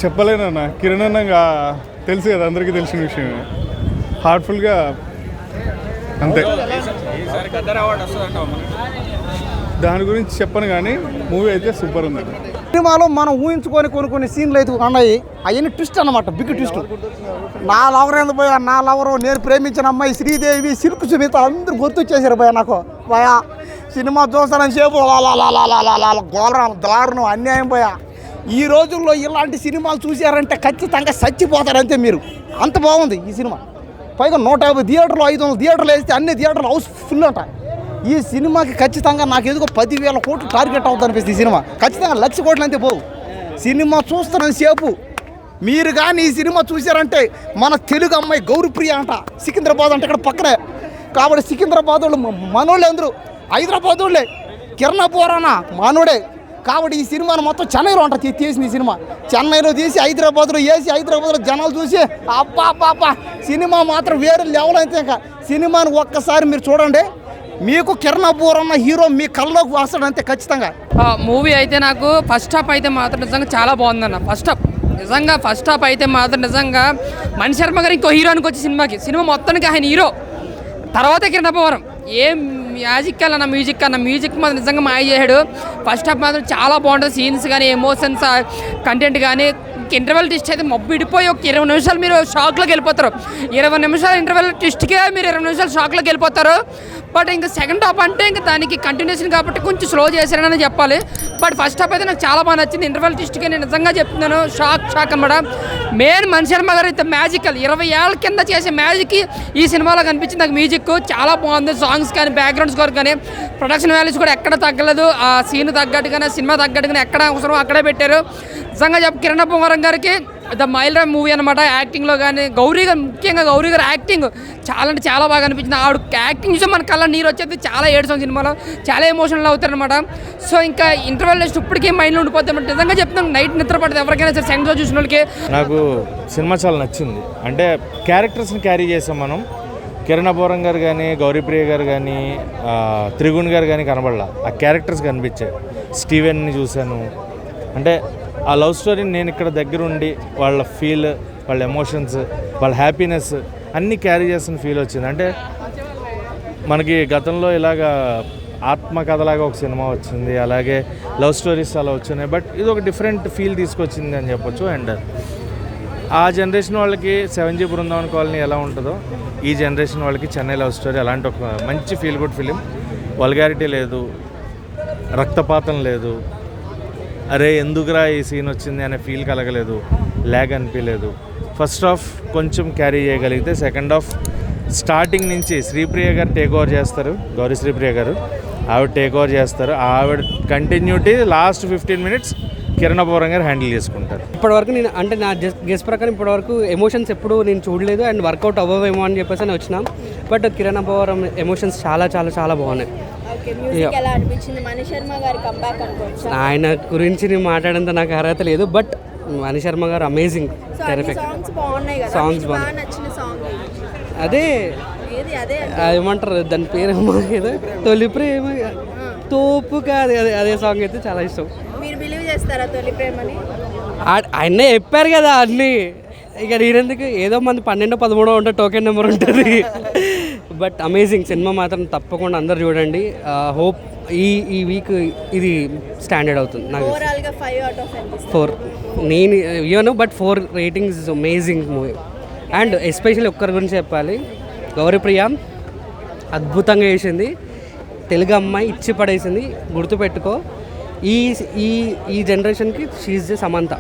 చెప్పలేనన్నా. కిరణ్ అన్నగా తెలుసు కదా, అందరికీ తెలిసిన విషయమే. హార్ట్ఫుల్గా అంతే. దాని గురించి చెప్పను కానీ మూవీ అయితే సూపర్ ఉందండి. సినిమాలో మనం ఊహించుకొని కొన్ని సీన్లు అయితే ఉన్నాయి. అవన్నీ ట్విస్ట్ అన్నమాట, బిగ్ ట్విస్ట్. నా లవర్ ఏంది పోయా, నా లవరు, నేను ప్రేమించిన అమ్మాయి శ్రీదేవి, సిల్క్ సునీత అందరూ గుర్తొచ్చేసారు భయ నాకు. భయ సినిమా చూస్తానని సేపు గోలరాం దారుణం అన్యాయం పోయా. ఈ రోజుల్లో ఇలాంటి సినిమాలు చూసారంటే ఖచ్చితంగా చచ్చిపోతారంతే మీరు. అంత బాగుంది ఈ సినిమా. పైగా 150 థియేటర్లు, 500 థియేటర్లు వేస్తే అన్ని థియేటర్లు హౌస్ ఫుల్ ఉంటాయి. ఈ సినిమాకి ఖచ్చితంగా నాకు ఎందుకో 10,000 కోట్లు టార్గెట్ అవుతుంది అనిపిస్తుంది. ఈ సినిమా ఖచ్చితంగా 1,00,000 కోట్లు అంతే పోవు. సినిమా చూస్తానని సేపు మీరు కానీ ఈ సినిమా చూసారంటే మన తెలుగు అమ్మాయి గౌరీప్రియ అంట, సికింద్రాబాద్ అంటే ఇక్కడ పక్కనే. కాబట్టి సికింద్రాబాద్ వాళ్ళు మనోళ్ళే, అందరూ హైదరాబాద్ వాళ్ళే. కిరణ్ పోరానా మనోడే. కాబట్టి ఈ సినిమాను మొత్తం చెన్నైలో అంట తీసింది. ఈ సినిమా చెన్నైలో తీసి హైదరాబాద్లో వేసి, హైదరాబాద్లో జనాలు చూసి అబ్బా సినిమా మాత్రం వేరే లెవెల్ అయితే. ఇంకా సినిమాను ఒక్కసారి మీరు చూడండి, మీకు కిరణ్ అబ్బూర్ అన్న హీరో మీ కళ్ళలోకి వస్తాడు అంతే ఖచ్చితంగా. మూవీ అయితే నాకు ఫస్ట్ హాఫ్ అయితే మాత్రం నిజంగా చాలా బాగుందన్న. ఫస్ట్ హాఫ్ అయితే మాత్రం నిజంగా మణి శర్మ గారు ఇంకో హీరోనికి వచ్చి సినిమా మొత్తానికి ఆయన హీరో. తర్వాత కిరణ్ అబ్బవరం ఏం మ్యూజిక్ మాత్రం నిజంగా మాయ చేశాడు. ఫస్ట్ హాఫ్ మాత్రం చాలా బాగుంటుంది. సీన్స్ కానీ, ఎమోషన్స్, కంటెంట్ కానీ. ఇంటర్వెల్ ట్విస్ట్ అయితే మబ్బు ఇడిపోయి ఒక 20 నిమిషాలు మీరు షాక్లోకి వెళ్ళిపోతారు. 20 నిమిషాల ఇంటర్వెల్ ట్విస్ట్కే మీరు 20 నిమిషాలు షాక్లోకి వెళ్ళిపోతారు. బట్ ఇంకా సెకండ్ హాఫ్ అంటే ఇంకా దానికి కంటిన్యూషన్ కాబట్టి కొంచెం స్లో చేశారని చెప్పాలి. బట్ ఫస్ట్ హాఫ్ అయితే నాకు చాలా బాగా నచ్చింది. ఇంటర్వెల్ ట్విస్ట్కే నేను నిజంగా చెప్తున్నాను, షాక్ అనమాట. మెయిన్ మణి శర్మ గారు అయితే మ్యాజికల్ 20 ఏళ్ళ కింద చేసే మ్యాజిక్ ఈ సినిమాలో కనిపించింది నాకు. మ్యూజిక్ చాలా బాగుంది, సాంగ్స్ కానీ, బ్యాక్గ్రౌండ్ స్కోర్ కానీ, ప్రొడక్షన్ వాల్యూస్ కూడా ఎక్కడ తగ్గలేదు. ఆ సీన్ తగ్గట్టుగానే, సినిమా తగ్గట్టుగానే ఎక్కడ అవసరం అక్కడే పెట్టారు. నిజంగా కిరణ్ అబ్బవరం గారికి ద మైల్ రైమ్ మూవీ అనమాట. యాక్టింగ్లో కానీ ముఖ్యంగా గౌరీ గారు యాక్టింగ్ చాలా అంటే చాలా బాగా అనిపించింది. ఆవిడ యాక్టింగ్ చూసి మన కళ్ళ నీరు వచ్చేది. చాలా ఏడ్చాం సినిమాలో, చాలా ఎమోషనల్ అవుతారనమాట. సో ఇంకా ఇంటర్వెల్ నెక్స్ట్ ఇప్పటికీ మైండ్లో ఉండిపోతాం. నిజంగా చెప్తున్నాం, నైట్ నిద్ర పడుతుంది ఎవరికైనా సరే సెకండ్ షో చూసిన వాళ్ళకి. నాకు సినిమా చాలా నచ్చింది. అంటే క్యారెక్టర్స్ని క్యారీ చేసాం మనం. కిరణ్ అబ్బవరం గారు కానీ, గౌరీప్రియ గారు కానీ, త్రిగుణ్ గారు కానీ కనబడలా. ఆ క్యారెక్టర్స్ కనిపించాయి. స్టీవెన్ని చూశాను. అంటే ఆ లవ్ స్టోరీని నేను ఇక్కడ దగ్గరుండి వాళ్ళ ఫీల్, వాళ్ళ ఎమోషన్స్, వాళ్ళ హ్యాపీనెస్ అన్నీ క్యారీ చేస్తున్న ఫీల్ వచ్చింది. అంటే మనకి గతంలో ఇలాగా ఆత్మకథలాగా ఒక సినిమా వచ్చింది, అలాగే లవ్ స్టోరీస్ అలా వచ్చినాయి. బట్ ఇది ఒక డిఫరెంట్ ఫీల్ తీసుకొచ్చింది అని చెప్పొచ్చు. అండ్ ఆ జనరేషన్ వాళ్ళకి 7G బృందావన్ కాలనీ ఎలా ఉంటుందో ఈ జనరేషన్ వాళ్ళకి చెన్నై లవ్ స్టోరీ అలాంటి ఒక మంచి ఫీల్ గుడ్ ఫిలిం. వల్గారిటీ లేదు, రక్తపాతం లేదు, అరే ఎందుకురా ఈ సీన్ వచ్చింది అనే ఫీల్ కలగలేదు, ల్యాగ్ అనిపించలేదు. ఫస్ట్ హాఫ్ కొంచెం క్యారీ చేయగలిగితే సెకండ్ హాఫ్ స్టార్టింగ్ నుంచి శ్రీప్రియ గారు టేక్ ఓవర్ చేస్తారు. గౌరీ శ్రీప్రియ గారు ఆవిడ టేక్ ఓవర్ చేస్తారు. ఆవిడ continuity last 15 minutes Kiran Abbavaram గారు హ్యాండిల్ చేసుకుంటారు. ఇప్పటివరకు నేను అంటే నా గెస్ ప్రకారం ఇప్పటివరకు ఎమోషన్స్ ఎప్పుడు నేను చూడలేదు. అండ్ వర్కౌట్ అవ్వవేమో అని చెప్పేసి నేను వచ్చినా. బట్ కిరణ్ అబ్బవరం ఎమోషన్స్ చాలా చాలా చాలా బాగున్నాయి. ఆయన గురించి నేను మాట్లాడేంత నాకు అర్హత లేదు. బట్ మణి శర్మ గారు అమేజింగ్, టెరిఫిక్ సాంగ్స్ బాగున్నాయి. అదే ఏమంటారు దాని పేరేమో, ఏదో తొలి ప్రేమ తోపు కాదు, అదే సాంగ్ అయితే చాలా ఇష్టం. ఆయన చెప్పారు కదా అన్నీ. ఇక నేనెందుకు, ఏదో మంది 12-13 ఉంటే టోకెన్ నెంబర్ ఉంటుంది. బట్ అమేజింగ్ సినిమా మాత్రం తప్పకుండా అందరు చూడండి. హోప్ ఈ వీక్ ఇది స్టాండర్డ్ అవుతుంది నాకు. 4 నేను ఇవ్వను, but 4 ratings is amazing movie. And especially ఒక్కరి గురించి చెప్పాలి, గౌరీప్రియ అద్భుతంగా చేసింది. తెలుగు అమ్మాయి ఇచ్చి పడేసింది. గుర్తుపెట్టుకో, ఈ జనరేషన్కి షీఈ్ ది సమంత.